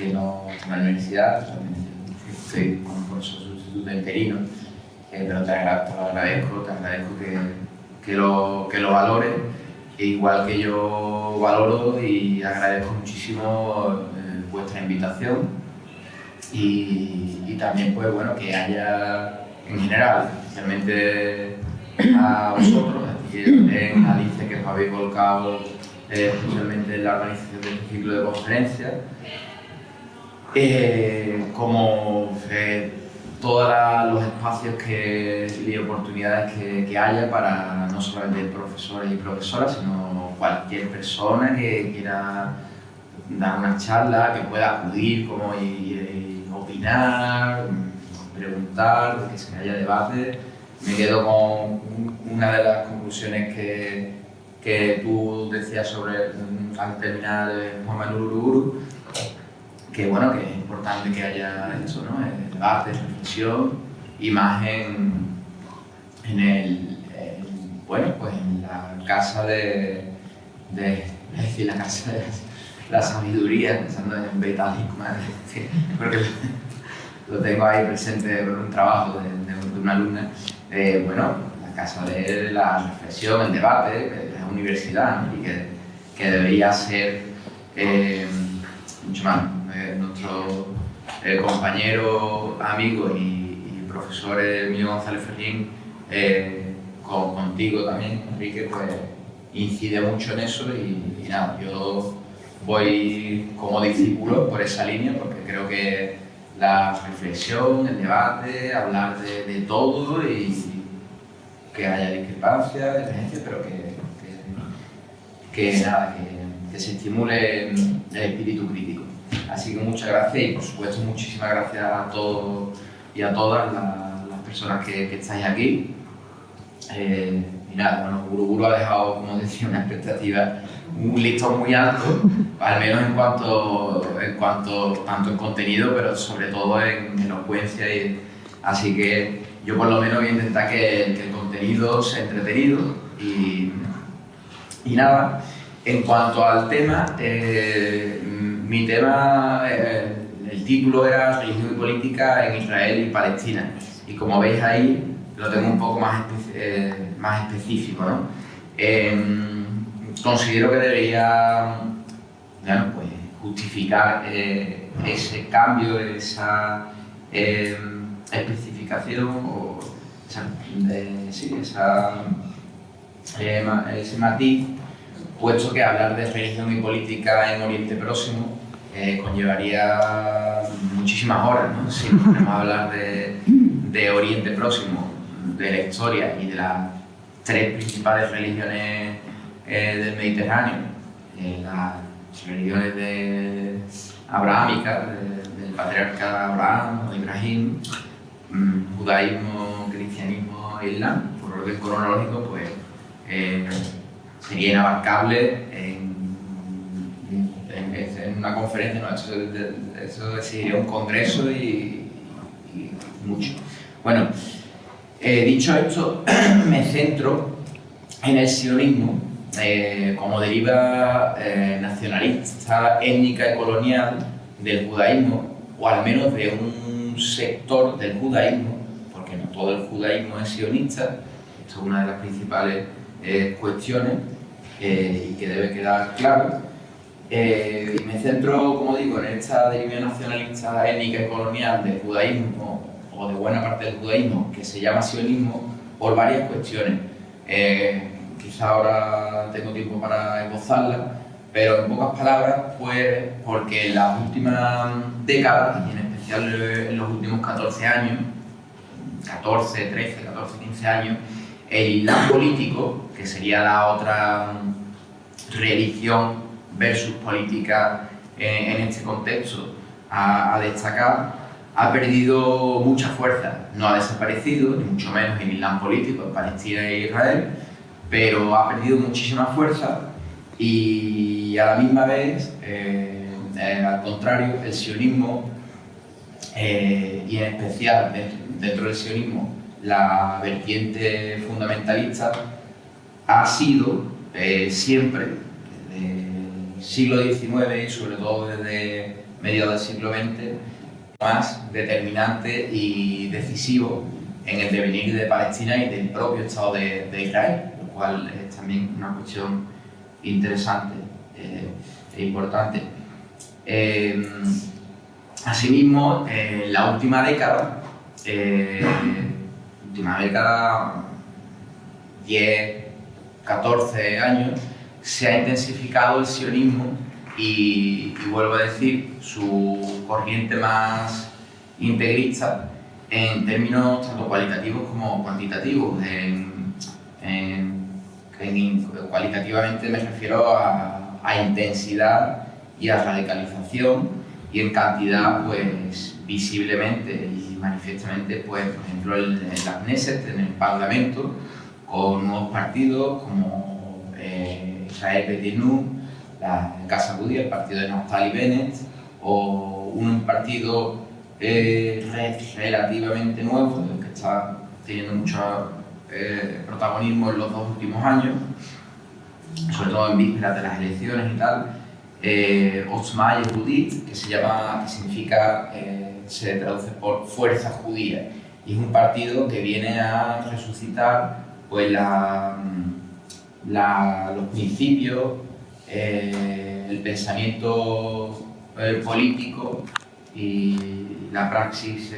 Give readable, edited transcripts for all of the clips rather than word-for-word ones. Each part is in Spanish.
en la universidad, estoy como profesor sustituto interino, pero te agradezco que lo valores, igual que yo valoro y agradezco muchísimo vuestra invitación y también pues bueno que haya en general, especialmente a vosotros, en Alice, que os habéis volcado especialmente en la organización de este ciclo de conferencias, como todos los espacios y oportunidades que haya para no solamente profesores y profesoras, sino cualquier persona que quiera dar una charla, que pueda acudir y opinar, preguntar, que se haya debate. Me quedo con una de las conclusiones que tú decías al terminar Juan Manuel Uriburu, que bueno, que es importante que haya eso, ¿no? Debate, reflexión y más en la casa de la casa de la sabiduría, pensando en Beta Hickman, porque lo tengo ahí presente por un trabajo de una alumna. La casa de la reflexión, el debate, de la universidad, ¿no? Y que debería ser mucho más. Nuestro compañero, amigo y profesor Emilio González Ferrín, contigo también, Enrique, pues incide mucho en eso y nada, yo voy como discípulo por esa línea porque creo que la reflexión, el debate, hablar de todo y que haya discrepancias, divergencias, pero que se estimule el espíritu crítico. Así que muchas gracias y por supuesto muchísimas gracias a todos y a todas las personas que estáis aquí. Uriburu ha dejado, como decía, una expectativa, un listón muy alto, al menos en cuanto tanto en contenido, pero sobre todo en elocuencia. Así que yo por lo menos voy a intentar que el contenido sea entretenido y nada. En cuanto al tema, mi tema, el título era Religión y Política en Israel y Palestina. Y como veis ahí, lo tengo un poco más específico, ¿no? Considero que debería justificar ese cambio, esa especificación o ese matiz, puesto que hablar de religión y política en Oriente Próximo conllevaría muchísimas horas, ¿no? Si podemos hablar de Oriente Próximo, de la historia y de las tres principales religiones del Mediterráneo, las religiones abrahámicas, del patriarca Abraham o Ibrahim, judaísmo, cristianismo e islam, por orden cronológico, pues sería inabarcable en una conferencia, ¿no? Eso sería un congreso y mucho. Bueno, dicho esto, me centro en el sionismo como deriva nacionalista, étnica y colonial del judaísmo, o al menos de un sector del judaísmo, porque no todo el judaísmo es sionista. Esto es una de las principales cuestiones y que debe quedar claro. Y me centro, como digo, en esta deriva nacionalista, étnica y colonial del judaísmo, o de buena parte del judaísmo, que se llama sionismo, por varias cuestiones. Quizá ahora tengo tiempo para esbozarla, pero en pocas palabras, pues porque en las últimas décadas, y en especial en los últimos 14 años, 14, 15 años, el islam político, que sería la otra religión versus política en este contexto a destacar, ha perdido mucha fuerza. No ha desaparecido, ni mucho menos el islam político en Palestina e Israel, pero ha perdido muchísima fuerza y a la misma vez, al contrario, el sionismo, y en especial dentro del sionismo, la vertiente fundamentalista, ha sido siempre, desde el siglo XIX y sobre todo desde mediados del siglo XX, más determinante y decisivo en el devenir de Palestina y del propio Estado de Israel, lo cual es también una cuestión interesante e importante. Asimismo, en la última década, 10, 14 años, se ha intensificado el sionismo y vuelvo a decir, su corriente más integrista en términos tanto cualitativos como cuantitativos. Cualitativamente me refiero a intensidad y a radicalización, y en cantidad, pues visiblemente y manifiestamente, pues por ejemplo en la Knesset, en el Parlamento, con nuevos partidos como Israel Beitenu, la Casa Judía, el partido de Naftali Bennett, o un partido relativamente nuevo, que está teniendo mucho protagonismo en los 2 últimos años, sobre todo en vísperas de las elecciones y tal, Otzma Yehudit, que significa, se traduce por fuerza judía, y es un partido que viene a resucitar pues los principios, el pensamiento político y la praxis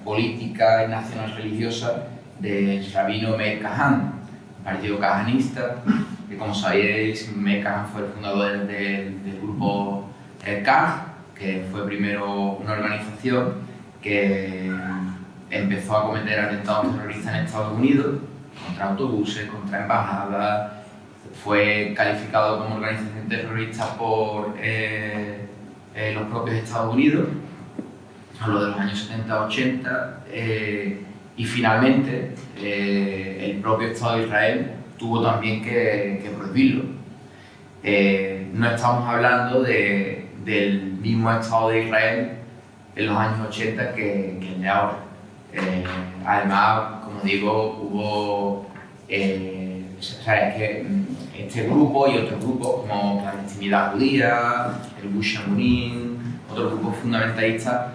política y nacional religiosa del rabino Meir Kahane, el partido kahanista, que como sabéis, Meir Kahane fue el fundador del grupo CAG, que fue primero una organización que empezó a cometer atentados terroristas en Estados Unidos, contra autobuses, contra embajadas. Fue calificado como organización terrorista por los propios Estados Unidos, a lo de los años 70-80, y finalmente el propio Estado de Israel tuvo también que prohibirlo. No estamos hablando del mismo Estado de Israel en los años 80 que el de ahora. Además, como digo, hubo es que este grupo y otros grupos como Clandestinidad Judía, el Gush Emunim, otros grupos fundamentalistas,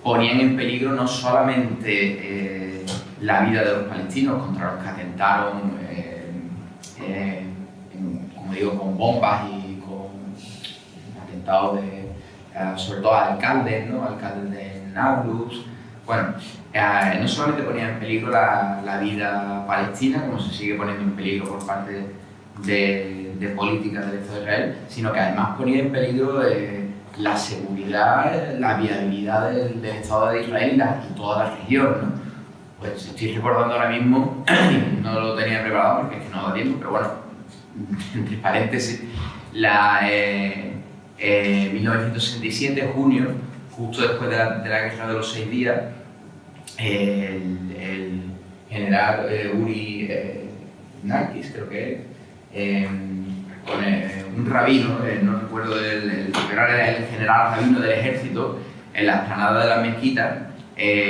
ponían en peligro no solamente la vida de los palestinos, contra los que atentaron, como digo, con bombas y con atentados sobre todo a alcaldes, ¿no? Alcaldes de Nablus. Bueno, no solamente ponía en peligro la vida palestina, como se sigue poniendo en peligro por parte de políticas del Estado de Israel, sino que además ponía en peligro la seguridad, la viabilidad del Estado de Israel y toda la región, ¿no? Pues estoy recordando ahora mismo, no lo tenía preparado porque es que no da tiempo, pero bueno, entre paréntesis, 1967, junio, justo después de la Guerra de los 6 días, el general Uri Narkis, creo que es, con un rabino, no recuerdo, pero era el general rabino del ejército, en la explanada de las mezquitas,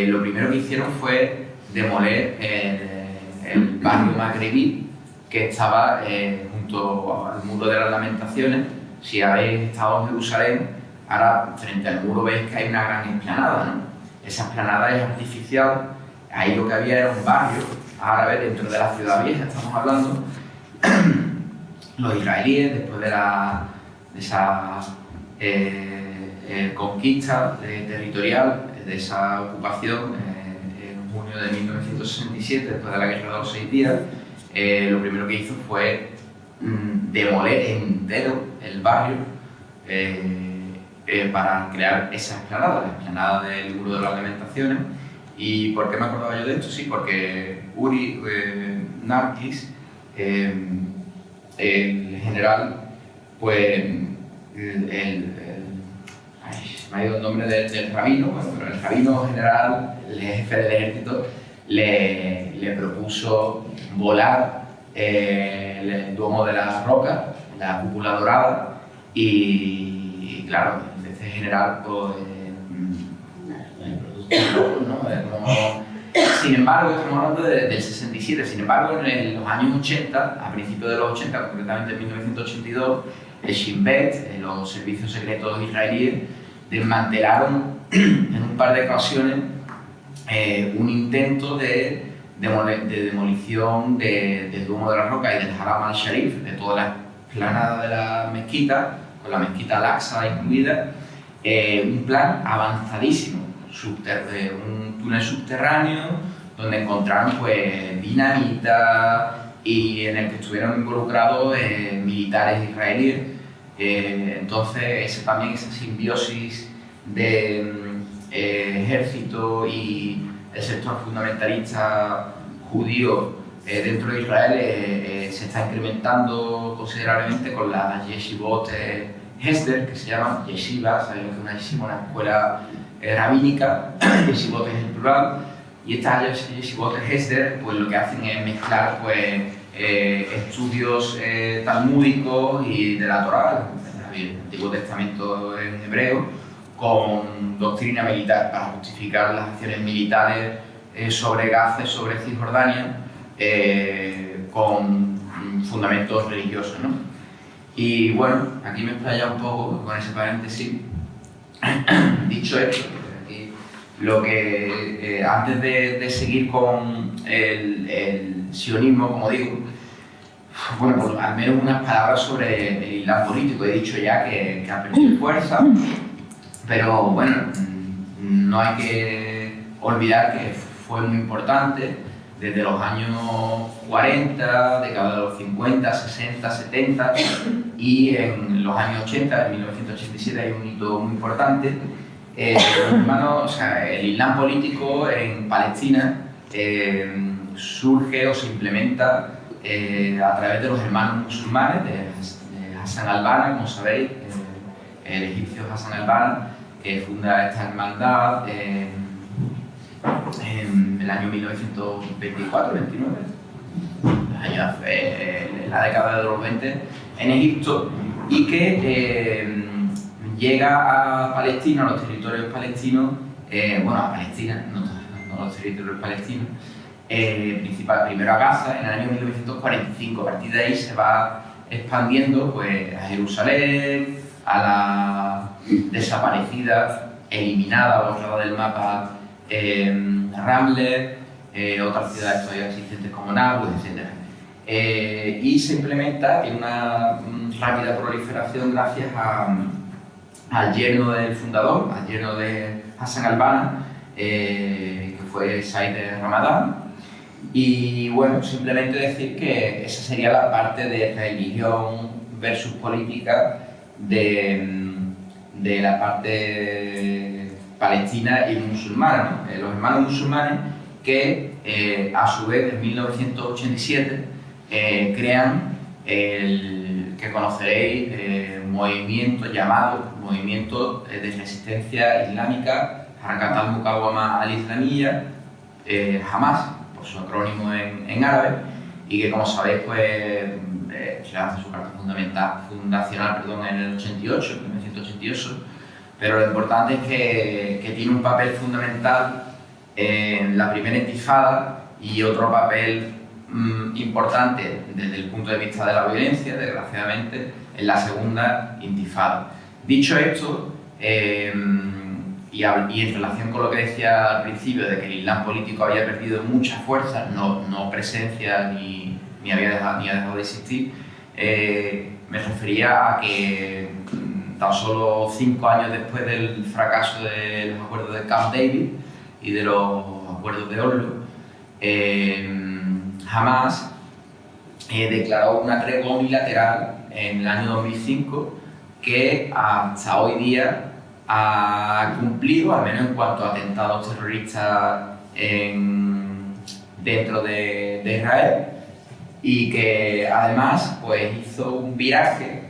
lo primero que hicieron fue demoler el barrio magrebí que estaba junto al muro de las lamentaciones. Si habéis estado en Jerusalén, ahora frente al muro veis que hay una gran explanada, ¿no? Esa explanada es artificial, ahí lo que había era un barrio árabe dentro de la ciudad vieja, estamos hablando. Los israelíes, después de esa conquista territorial, de esa ocupación en junio de 1967, después de la Guerra de los 6 días, lo primero que hizo fue demoler entero el barrio para crear esa explanada, la explanada del Muro de las Lamentaciones. ¿Y por qué me acordaba yo de esto? Sí, porque Uri Narkis, el general, pues me ha ido el nombre del rabino, bueno, pero el rabino general, el jefe del ejército, le propuso volar el Duomo de la Roca, la cúpula dorada, y claro, este general pues ¿no? Sin embargo, estamos hablando del 67, sin embargo, en los años 80, a principios de los 80, concretamente en 1982, el Shin Bet, los servicios secretos israelíes, desmantelaron en un par de ocasiones un intento de demolición del Domo de la Roca y del Haram al-Sharif, de toda la explanada de la mezquita, con la mezquita Al-Aqsa incluida, un plan avanzadísimo, un túnel subterráneo donde encontraron pues dinamita y en el que estuvieron involucrados militares israelíes. Entonces esa simbiosis de ejército y el sector fundamentalista judío dentro de Israel se está incrementando considerablemente con las yeshivot Hesder, que se llaman yeshivas, sabemos que una yeshiva, una escuela rabínica, yeshivot es el plural, y estas yeshivot Hesder pues lo que hacen es mezclar pues, estudios talmúdicos y de la Torá, el Antiguo Testamento en hebreo, con doctrina militar para justificar las acciones militares sobre Gaza y sobre Cisjordania con fundamentos religiosos, ¿no? Y bueno, aquí me he explayado un poco con ese paréntesis. Dicho esto, aquí, lo que antes de seguir con el sionismo, como digo, bueno, pues al menos unas palabras sobre el Islam político. He dicho ya que ha perdido fuerza, pero bueno, no hay que olvidar que fue muy importante desde los años 40, década de los 50, 60, 70 y en los años 80, en 1987 hay un hito muy importante. El Islam político en Palestina surge o se implementa a través de los hermanos musulmanes, de Hassan al-Banna, como sabéis, el egipcio Hassan al-Banna, que funda esta hermandad en el año 1924-29, en la década de los 20, en Egipto, y que llega a Palestina, a los territorios palestinos, a Palestina, no a los territorios palestinos, primero a Gaza en el año 1945. A partir de ahí se va expandiendo pues, a Jerusalén, a la desaparecida, eliminada, borrada del mapa, Ramle, otras ciudades todavía existentes como Nablus, etc. Y se implementa en una rápida proliferación gracias al yerno del fundador, al yerno de Hassan al-Banna, que fue Said Ramadán. Y bueno, simplemente decir que esa sería la parte de religión versus política de la parte palestina y musulmana, ¿no? Los hermanos musulmanes que a su vez en 1987 crean el que conoceréis movimiento llamado Movimiento de Resistencia Islámica Harakat al-Muqawama al-Islamiyya, Hamas, por su acrónimo en árabe, y que como sabéis pues se hace su carta fundacional en el 88, 1988, pero lo importante es que tiene un papel fundamental en la primera intifada y otro papel importante desde el punto de vista de la violencia, desgraciadamente, en la segunda intifada. Dicho esto, y en relación con lo que decía al principio de que el Islam político había perdido mucha fuerza, no presencia ni ha dejado de existir, me refería a que tan solo 5 años después del fracaso de los acuerdos de Camp David y de los acuerdos de Oslo, Hamas declaró una tregua unilateral en el año 2005 que hasta hoy día ha cumplido, al menos en cuanto a atentados terroristas dentro de Israel, y que además pues, hizo un viraje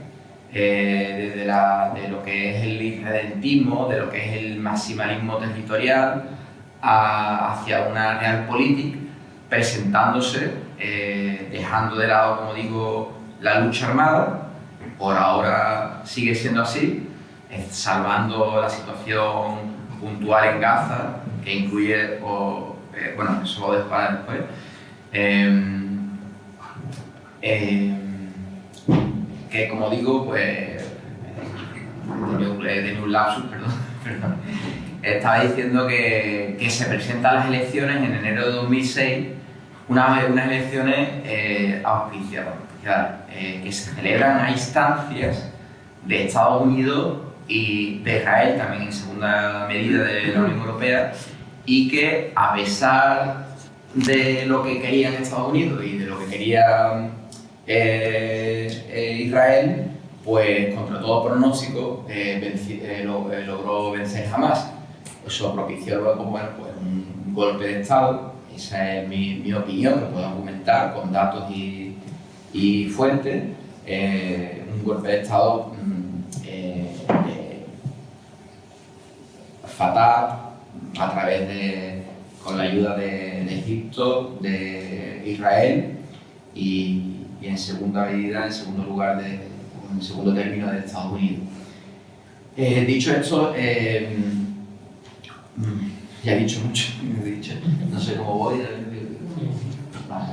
de lo que es el irredentismo, de lo que es el maximalismo territorial hacia una realpolitik, presentándose, dejando de lado, como digo, la lucha armada. Por ahora sigue siendo así, salvando la situación puntual en Gaza, que incluye, eso lo dejo para después, que como digo, pues, he tenido un lapsus, perdón, perdón. Estaba diciendo que se presentan las elecciones en enero de 2006, unas elecciones auspiciadas, que se celebran a instancias de Estados Unidos y de Israel, también en segunda medida de la Unión Europea, y que a pesar de lo que querían Estados Unidos y de lo que quería Israel, pues contra todo pronóstico logró vencer Hamás. Eso propició luego, bueno, pues un golpe de Estado. Esa es mi opinión, que puedo argumentar con datos y fuentes. Un golpe de Estado fatal, a través con la ayuda de Egipto, de Israel y en segunda medida, en segundo lugar, en segundo término, de Estados Unidos. Dicho esto, ya he dicho mucho, no sé cómo voy. Vale.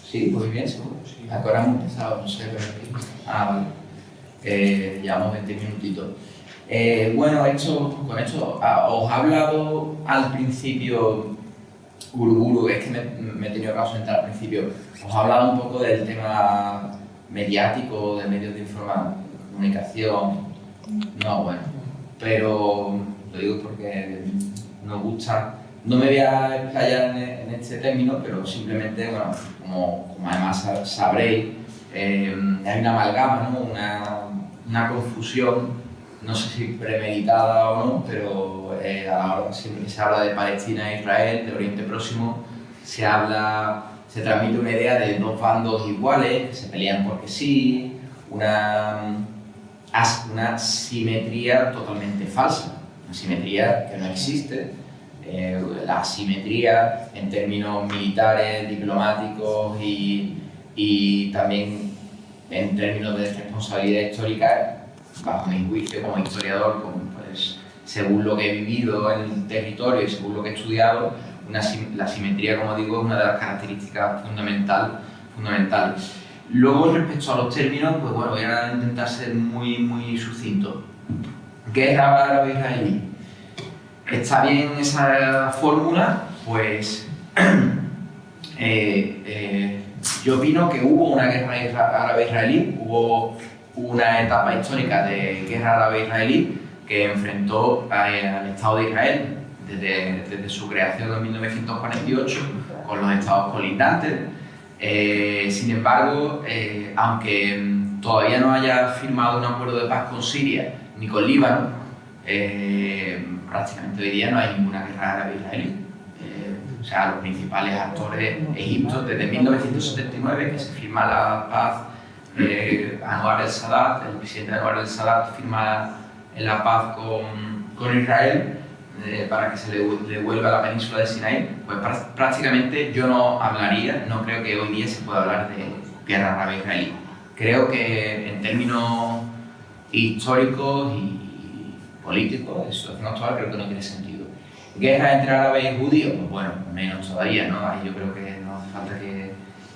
Sí, voy bien, seguro. Ahora hemos empezado, no sé, pero... vale. Llevamos 20 minutitos. Bueno, con esto os he hablado al principio, Guruguru, es que me he tenido que ausentar al principio. Os he hablado un poco del tema mediático, de medios de comunicación. No, bueno, pero lo digo porque nos gusta. No me voy a explayar en este término, pero simplemente, bueno, como además sabréis, hay una amalgama, ¿no? una confusión, no sé si premeditada o no, pero a la hora siempre que se habla de Palestina e Israel, del Oriente Próximo, se transmite una idea de dos bandos iguales que se pelean porque sí, una simetría totalmente falsa, una simetría que no existe. La asimetría en términos militares, diplomáticos y también en términos de responsabilidad histórica, bajo mi juicio como historiador, pues, según lo que he vivido en el territorio y según lo que he estudiado, la simetría, como digo, es una de las características fundamentales. Luego, respecto a los términos, pues bueno, voy a intentar ser muy sucinto. Guerra árabe-israelí. ¿Está bien esa fórmula? Pues yo opino que hubo una guerra árabe-israelí, hubo una etapa histórica de guerra árabe-israelí que enfrentó al Estado de Israel desde su creación en 1948 con los estados colindantes. Sin embargo, aunque todavía no haya firmado un acuerdo de paz con Siria ni con Líbano, prácticamente hoy día no hay ninguna guerra árabe-israelí. O sea, los principales actores, Egipto, desde 1979, que se firma la paz, Anwar el-Sadat, el presidente Anwar el-Sadat firma la paz con Israel para que se le devuelva la península de Sinaí, pues prácticamente yo no creo que hoy día se pueda hablar de guerra árabe-israelí. Creo que en términos históricos y políticos, de situación actual, creo que no tiene sentido. ¿Guerra entre árabes y judíos? Pues bueno, menos todavía, ¿no? Ahí yo creo que no hace falta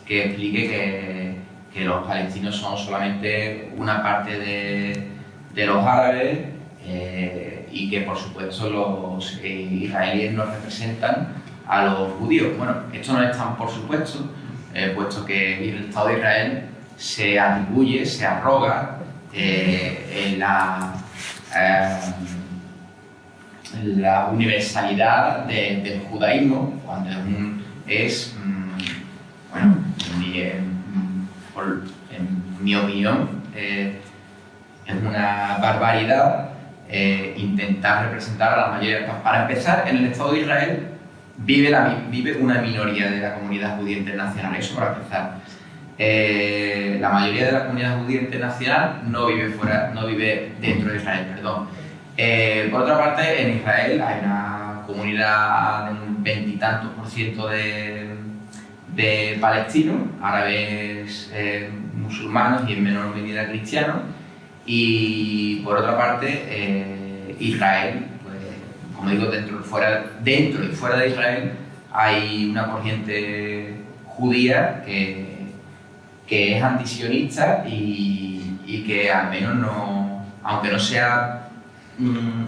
que explique que los palestinos son solamente una parte de los árabes y que, por supuesto, los israelíes no representan a los judíos. Bueno, esto no es tan por supuesto, puesto que el Estado de Israel se atribuye, se arroga la universalidad del judaísmo, cuando es bueno, en mi opinión, es una barbaridad intentar representar a la mayoría. Para empezar, en el Estado de Israel vive una minoría de la comunidad judía internacional, eso para empezar. La mayoría de la comunidad judía internacional no vive dentro de Israel, perdón. Por otra parte, en Israel hay una comunidad de un 20 y tantos % de palestinos, árabes, musulmanes y en menor medida cristianos. Y por otra parte, Israel, pues, como digo, dentro y fuera de Israel hay una corriente judía que es antisionista y que al menos no, aunque no sea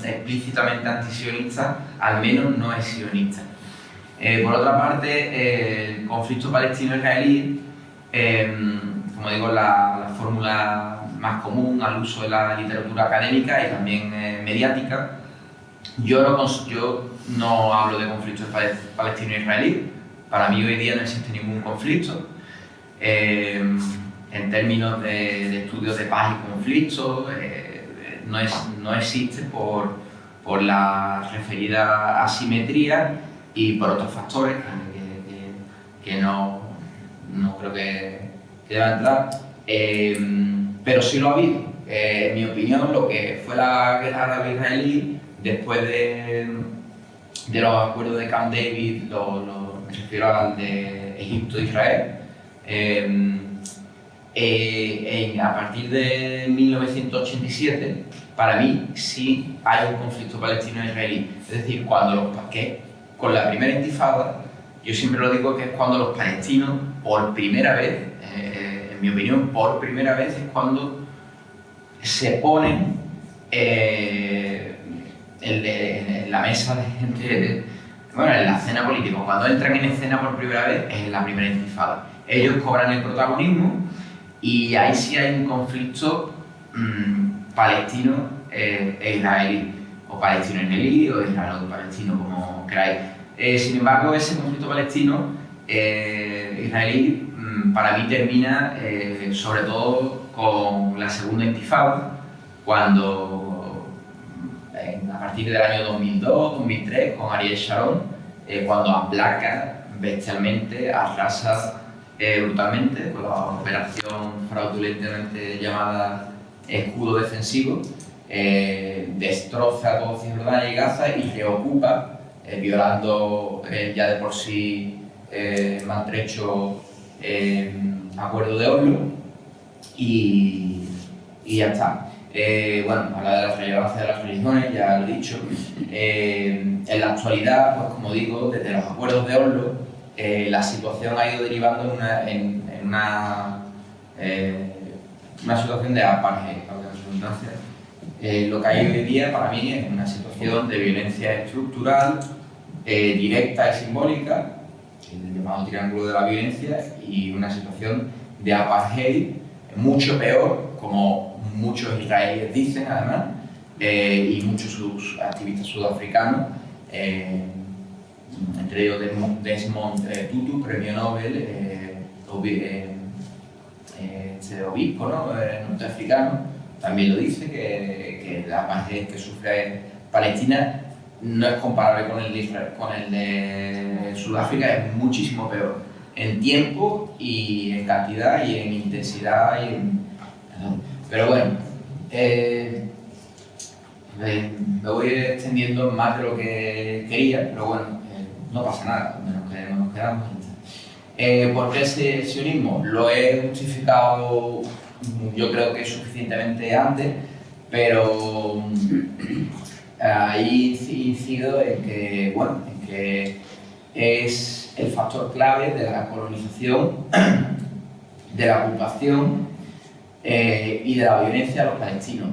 explícitamente antisionista, al menos no es sionista. Por otra parte, el conflicto palestino-israelí, como digo, la fórmula más común al uso de la literatura académica y también mediática. Yo no hablo de conflictos palestino-israelí. Para mí hoy día no existe ningún conflicto. En términos de estudios de paz y conflictos, no existe por la referida asimetría y por otros factores que no creo que deban entrar, pero sí lo ha habido. En mi opinión, lo que fue la guerra árabe-israelí, después de los acuerdos de Camp David, me refiero al de Egipto e Israel, a partir de 1987, para mí sí hay un conflicto palestino-israelí. Es decir, con la primera intifada, yo siempre lo digo que es cuando los palestinos, por primera vez, en mi opinión, por primera vez es cuando se ponen en la mesa de gente, bueno, en la escena política. Cuando entran en escena por primera vez es en la primera intifada. Ellos cobran el protagonismo y ahí sí hay un conflicto palestino e israelí, o palestino-israelí o israelo-palestino, como queráis. Sin embargo, ese conflicto palestino-israelí para mí termina sobre todo con la segunda intifada, cuando a partir del año 2002-2003, con Ariel Sharon, cuando aplaca bestialmente, arrasa brutalmente con la operación fraudulentemente llamada Escudo Defensivo, destroza todo Cisjordania y Gaza y reocupa, violando ya de por sí maltrecho acuerdo de Oslo, y ya está. Bueno, habla de la relevancia de las religiones, ya lo he dicho. En la actualidad, pues como digo, desde los acuerdos de Oslo, la situación ha ido derivando en una situación de apartheid, lo que hay hoy día para mí es una situación de violencia estructural, directa y simbólica, el llamado triángulo de la violencia, y una situación de apartheid mucho peor, como muchos israelíes dicen además, y muchos sus activistas sudafricanos, entre ellos Desmond Tutu, premio Nobel, obispo, ¿no? Norteafricano, también lo dice, que la apartheid que sufre Palestina no es comparable con el de Sudáfrica, es muchísimo peor en tiempo y en cantidad y en intensidad. Pero bueno, me voy extendiendo más de lo que quería, pero bueno, no pasa nada, nos quedamos. ¿Por qué ese sionismo? Lo he justificado, yo creo que suficientemente antes, pero ahí incido en que es el factor clave de la colonización, de la ocupación y de la violencia a los palestinos.